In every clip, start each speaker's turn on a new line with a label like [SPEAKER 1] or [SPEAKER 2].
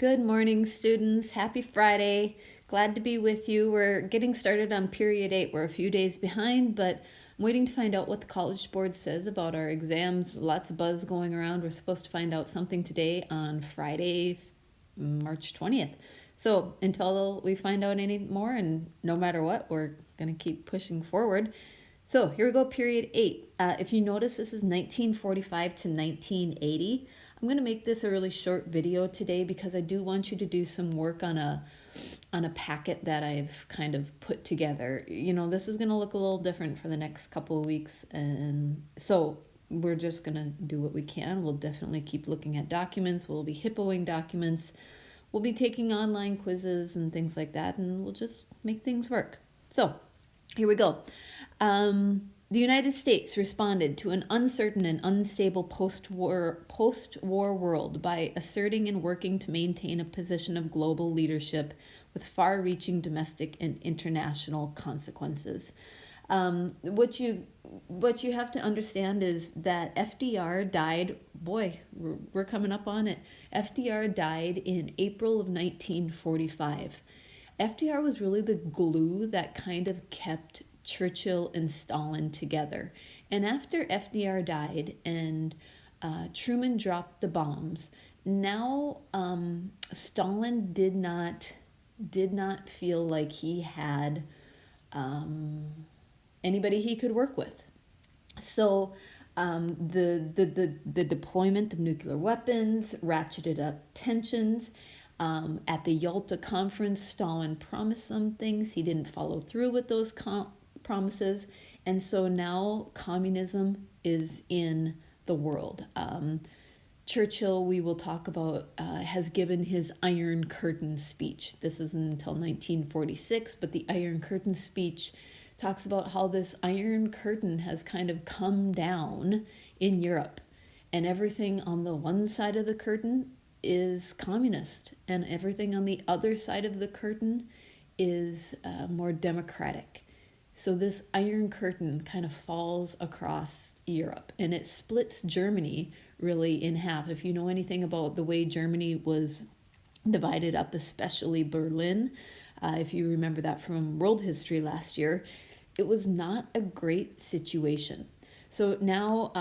[SPEAKER 1] Good morning, students. Happy Friday. Glad to be with you. We're getting started on period 8. We're a few days behind, but I'm waiting to find out what the College Board says about our exams. Lots of buzz going around. We're supposed to find out something today on Friday, March 20th. So until we find out any more, and no matter what, we're going to keep pushing forward. So here we go, period 8. If you notice, this is 1945 to 1980. I'm going to make this a really short video today because I do want you to do some work on a packet that I've kind of put together. You know, this is going to look a little different for the next couple of weeks, and so we're just going to do what we can. We'll definitely keep looking at documents. We'll be hippoing documents. We'll be taking online quizzes and things like that, and we'll just make things work. So here we go. The United States responded to an uncertain and unstable post-war world by asserting and working to maintain a position of global leadership with far-reaching domestic and international consequences. What you have to understand is that FDR died. Boy, we're coming up on it. FDR died in April of 1945. FDR was really the glue that kind of kept Churchill and Stalin together. And after FDR died and Truman dropped the bombs, now Stalin did not feel like he had anybody he could work with. So the deployment of nuclear weapons ratcheted up tensions. At the Yalta Conference, Stalin promised some things. He didn't follow through with those promises. And so now communism is in the world. Churchill, we will talk about, has given his Iron Curtain speech. This isn't until 1946, but the Iron Curtain speech talks about how this Iron Curtain has kind of come down in Europe. And everything on the one side of the curtain is communist, and everything on the other side of the curtain is more democratic. So this Iron Curtain kind of falls across Europe, and it splits Germany really in half. If you know anything about the way Germany was divided up, especially Berlin, if you remember that from world history last year, it was not a great situation. So now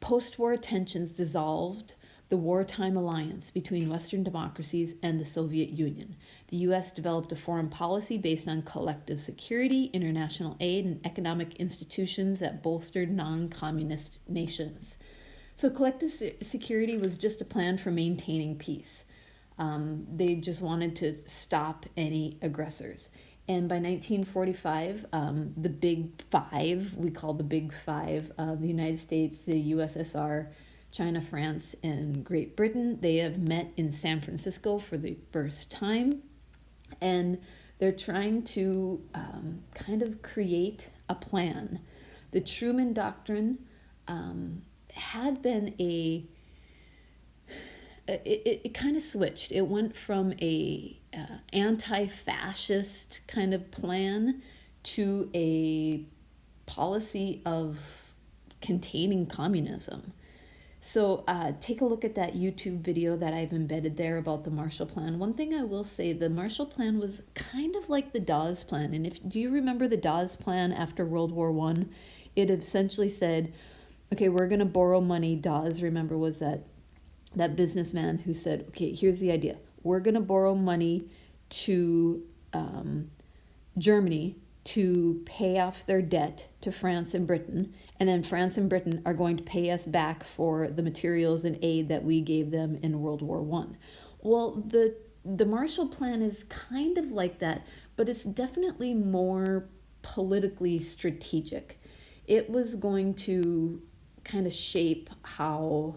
[SPEAKER 1] post-war tensions dissolved the wartime alliance between Western democracies and the Soviet Union. The U.S. developed a foreign policy based on collective security, international aid, and economic institutions that bolstered non-communist nations. So collective security was just a plan for maintaining peace. They just wanted to stop any aggressors. And by 1945, the Big Five, we call the Big Five, the United States, the USSR, China, France, and Great Britain, they have met in San Francisco for the first time. And they're trying to kind of create a plan. The Truman Doctrine had been it kind of switched. It went from a anti-fascist kind of plan to a policy of containing communism. So take a look at that YouTube video that I've embedded there about the Marshall Plan. One thing I will say, the Marshall Plan was kind of like the Dawes Plan. And do you remember the Dawes Plan after World War I? It essentially said, okay, we're going to borrow money. Dawes, remember, was that businessman who said, okay, here's the idea. We're going to borrow money to Germany to pay off their debt to France and Britain, and then France and Britain are going to pay us back for the materials and aid that we gave them in World War I. Well, the Marshall Plan is kind of like that, but it's definitely more politically strategic. It was going to kind of shape how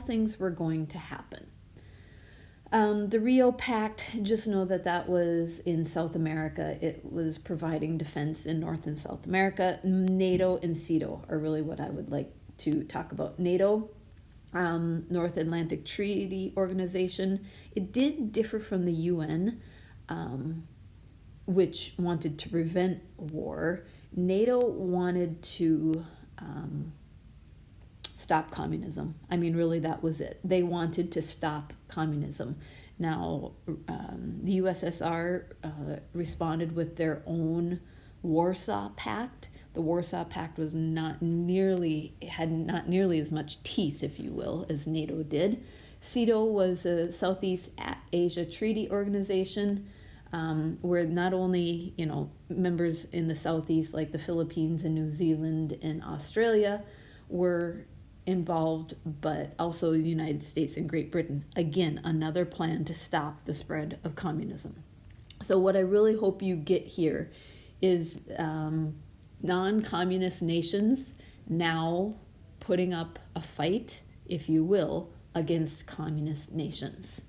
[SPEAKER 1] things were going to happen. The Rio Pact, just know that was in South America. It was providing defense in North and South America. NATO and CETO are really what I would like to talk about. NATO, North Atlantic Treaty Organization, it did differ from the UN, which wanted to prevent war. NATO wanted to stop communism. I mean, really, that was it. They wanted to stop communism. Now, the USSR responded with their own Warsaw Pact. The Warsaw Pact was had not nearly as much teeth, if you will, as NATO did. CETO was a Southeast Asia Treaty Organization, where not only, members in the Southeast like the Philippines and New Zealand and Australia were involved, but also the United States and Great Britain. Again, another plan to stop the spread of communism. So what I really hope you get here is non-communist nations now putting up a fight, if you will, against communist nations.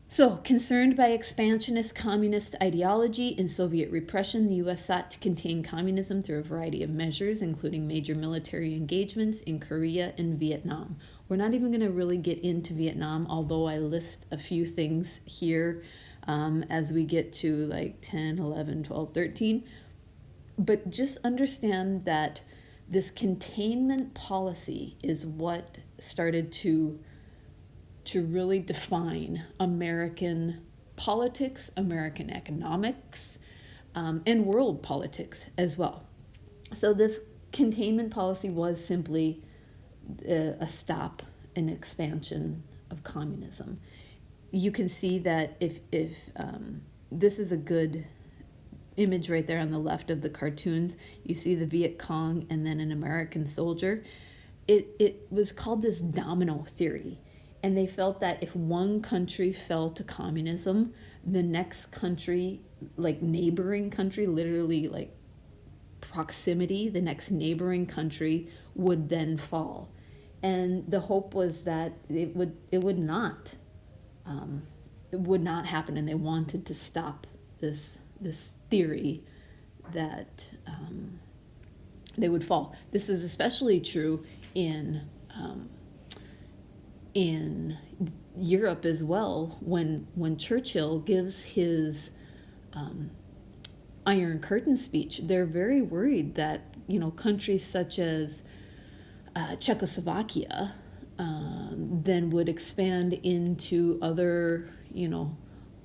[SPEAKER 1] So, concerned by expansionist communist ideology and Soviet repression, the U.S. sought to contain communism through a variety of measures, including major military engagements in Korea and Vietnam. We're not even going to really get into Vietnam, although I list a few things here as we get to like 10, 11, 12, 13. But just understand that this containment policy is what started to really define American politics, American economics, and world politics as well. So this containment policy was simply a stop and expansion of communism. You can see that if this is a good image right there on the left of the cartoons, you see the Viet Cong and then an American soldier. It was called this domino theory. And they felt that if one country fell to communism, the next country, like neighboring country, literally like proximity, the next neighboring country would then fall. And the hope was that it would not happen, and they wanted to stop this theory that they would fall. This is especially true in Europe as well, when Churchill gives his Iron Curtain speech. They're very worried that countries such as Czechoslovakia then would expand into other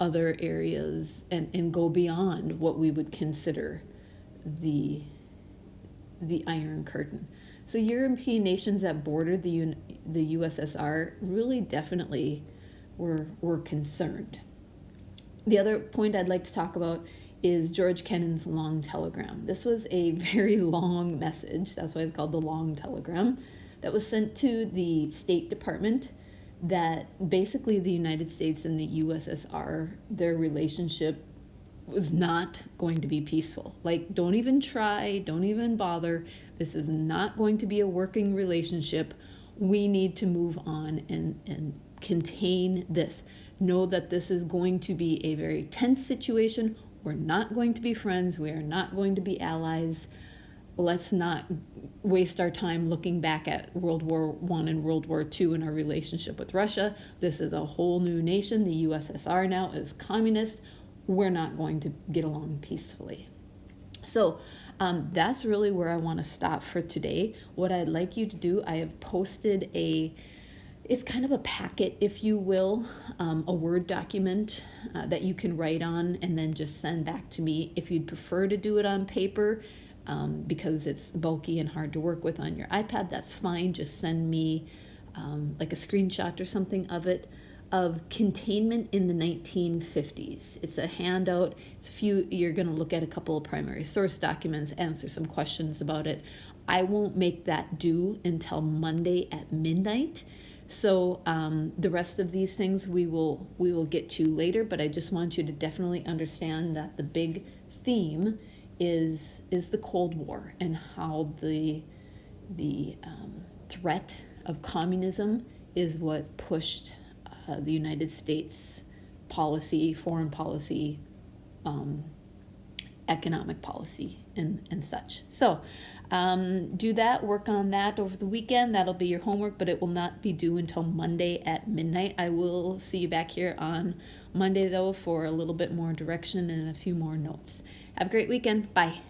[SPEAKER 1] areas and go beyond what we would consider the Iron Curtain. So European nations that bordered the USSR really definitely were concerned. The other point I'd like to talk about is George Kennan's long telegram. This was a very long message, that's why it's called the long telegram, that was sent to the State Department that basically the United States and the USSR, their relationship was not going to be peaceful. Like, don't even try, don't even bother. This is not going to be a working relationship. We need to move on and contain this. Know that this is going to be a very tense situation. We're not going to be friends. We are not going to be allies. Let's not waste our time looking back at World War I and World War II and our relationship with Russia. This is a whole new nation. The USSR now is communist. We're not going to get along peacefully. So that's really where I want to stop for today. What I'd like you to do, I have posted it's kind of a packet, if you will, a Word document that you can write on and then just send back to me. If you'd prefer to do it on paper, because it's bulky and hard to work with on your iPad, that's fine. Just send me like a screenshot or something of containment in the 1950s. It's a handout. You're going to look at a couple of primary source documents, answer some questions about it. I won't make that due until Monday at midnight. So the rest of these things we will get to later, but I just want you to definitely understand that the big theme is the Cold War and how the threat of communism is what pushed the United States policy, foreign policy, economic policy, and such. So do that, work on that over the weekend. That'll be your homework, but it will not be due until Monday at midnight. I will see you back here on Monday, though, for a little bit more direction and a few more notes. Have a great weekend. Bye.